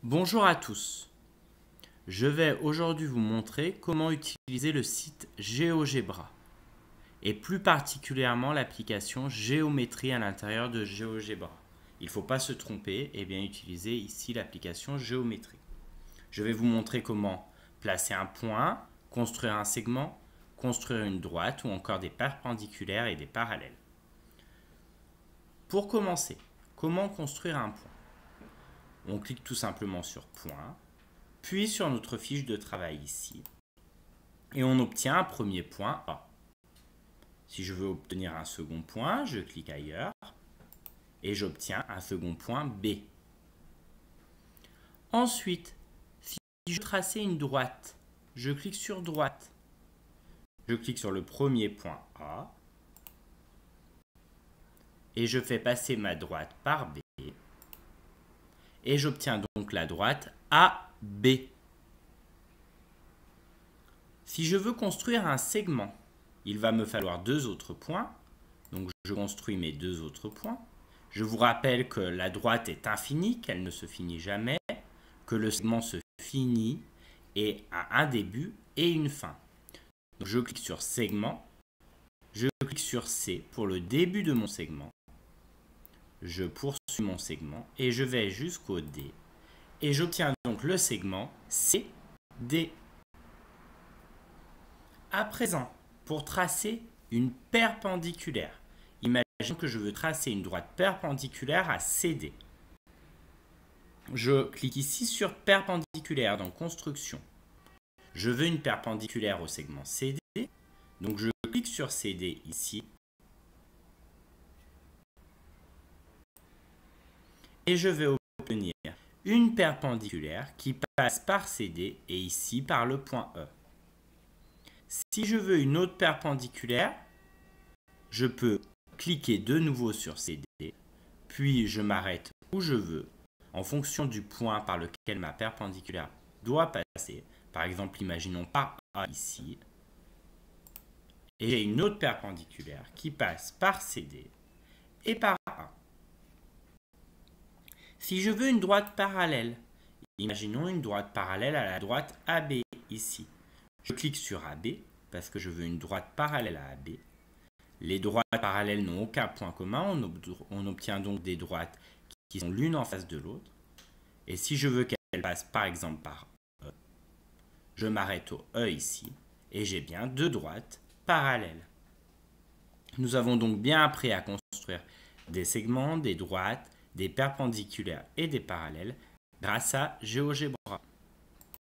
Bonjour à tous. Je vais aujourd'hui vous montrer comment utiliser le site GeoGebra et plus particulièrement l'application Géométrie à l'intérieur de GeoGebra. Il ne faut pas se tromper et bien utiliser ici l'application Géométrie. Je vais vous montrer comment placer un point, construire un segment, construire une droite ou encore des perpendiculaires et des parallèles. Pour commencer, comment construire un point? On clique tout simplement sur point, puis sur notre fiche de travail ici, et on obtient un premier point A. Si je veux obtenir un second point, je clique ailleurs, et j'obtiens un second point B. Ensuite, si je veux tracer une droite, je clique sur droite. Je clique sur le premier point A, et je fais passer ma droite par B, et j'obtiens donc la droite AB. Si je veux construire un segment, il va me falloir deux autres points. Donc je construis mes deux autres points. Je vous rappelle que la droite est infinie, qu'elle ne se finit jamais, que le segment se finit et a un début et une fin. Donc je clique sur segment, je clique sur C pour le début de mon segment. Je poursuis mon segment et je vais jusqu'au D. Et j'obtiens donc le segment CD. À présent, pour tracer une perpendiculaire, imaginons que je veux tracer une droite perpendiculaire à CD. Je clique ici sur perpendiculaire dans construction. Je veux une perpendiculaire au segment CD, donc je clique sur CD ici. Et je vais obtenir une perpendiculaire qui passe par CD et ici par le point E. Si je veux une autre perpendiculaire, je peux cliquer de nouveau sur CD, puis je m'arrête où je veux, en fonction du point par lequel ma perpendiculaire doit passer. Par exemple, imaginons par A ici. Et j'ai une autre perpendiculaire qui passe par CD et par A. Si je veux une droite parallèle, imaginons une droite parallèle à la droite AB ici. Je clique sur AB parce que je veux une droite parallèle à AB. Les droites parallèles n'ont aucun point commun, on obtient donc des droites qui sont l'une en face de l'autre. Et si je veux qu'elles passent par exemple par E, je m'arrête au E ici et j'ai bien deux droites parallèles. Nous avons donc bien appris à construire des segments, des droites, des perpendiculaires et des parallèles grâce à GeoGebra.